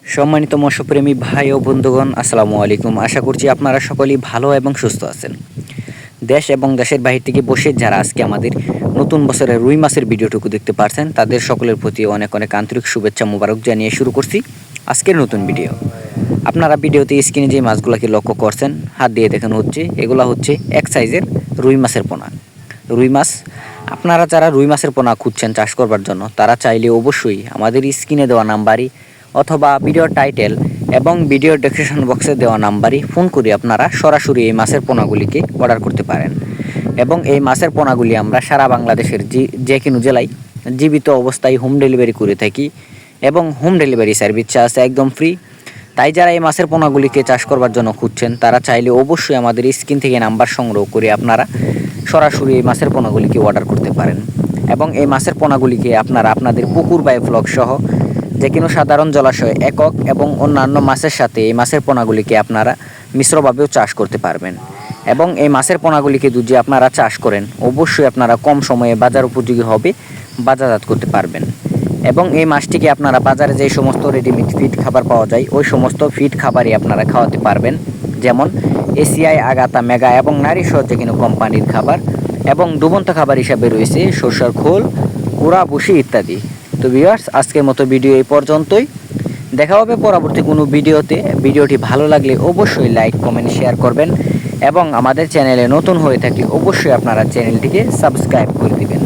সম্মানিত মৎস্যপ্রেমী ভাই ও বন্ধুগণ, আসসালামু আলাইকুম। আশা করছি আপনারা সকলেই ভালো এবং সুস্থ আছেন। দেশ এবং দেশের বাহির থেকে বসে যারা আজকে আমাদের নতুন বছরের রুই মাছের ভিডিওটুকু দেখতে পারছেন, তাদের সকলের প্রতি অনেক অনেক আন্তরিক শুভেচ্ছা মোবারক জানিয়ে শুরু করছি আজকের নতুন ভিডিও। আপনারা ভিডিওতে স্ক্রিনে যে মাছগুলোকে লক্ষ্য করছেন, হাত দিয়ে দেখানো হচ্ছে, এগুলো হচ্ছে এক সাইজের রুই মাছের পোনা। রুই মাছ, আপনারা যারা রুই মাছের পোনা খুঁজছেন চাষ করবার জন্য, তারা চাইলে অবশ্যই আমাদের স্ক্রিনে দেওয়া নাম্বারই অথবা ভিডিওর টাইটেল এবং ভিডিওর ডেসক্রিপশন বক্সে দেওয়া নাম্বারই ফোন করে আপনারা সরাসরি এই মাছের পোনাগুলিকে অর্ডার করতে পারেন। এবং এই মাছের পোনাগুলি আমরা সারা বাংলাদেশের যে কোনো জেলায় জীবিত অবস্থায় হোম ডেলিভারি করে থাকি এবং হোম ডেলিভারি সার্ভিস আছে একদম ফ্রি। তাই যারা এই মাছের পোনাগুলিকে চাষ করবার জন্য খুঁজছেন, তারা চাইলে অবশ্যই আমাদের স্ক্রিন থেকে নাম্বার সংগ্রহ করে আপনারা সরাসরি এই মাছের পোনাগুলিকে অর্ডার করতে পারেন। এবং এই মাছের পোনাগুলিকে আপনারা আপনাদের পুকুর বা ফ্লক সহ যে কোনো সাধারণ জলাশয় একক এবং অন্যান্য মাছের সাথে এই মাছের পোনাগুলিকে আপনারা মিশ্রভাবেও চাষ করতে পারবেন। এবং এই মাছের পোনাগুলিকে যদি আপনারা চাষ করেন, অবশ্যই আপনারা কম সময়ে বাজার উপযোগী হবে বাজারজাত করতে পারবেন। এবং এই মাছটিকে আপনারা বাজারে যে সমস্ত রেডিমেড ফিড খাবার পাওয়া যায়, ওই সমস্ত ফিড খাবারই আপনারা খাওয়াতে পারবেন, যেমন এসিআই, আগাতা, মেগা এবং নারী সহ যে কোনো কোম্পানির খাবার। এবং ডুবন্ত খাবার হিসাবে রয়েছে সরষের খোল, কুড়া, ভুসি ইত্যাদি। তো ভিউয়ার্স, আজকের মতো ভিডিও এই পর্যন্তই। দেখা হবে পরবর্তী কোনো ভিডিওতে। ভিডিওটি ভালো লাগলে অবশ্যই লাইক, কমেন্ট, শেয়ার করবেন এবং আমাদের চ্যানেলে নতুন হয়ে থাকলে অবশ্যই আপনারা চ্যানেলটিকে সাবস্ক্রাইব করে দেবেন।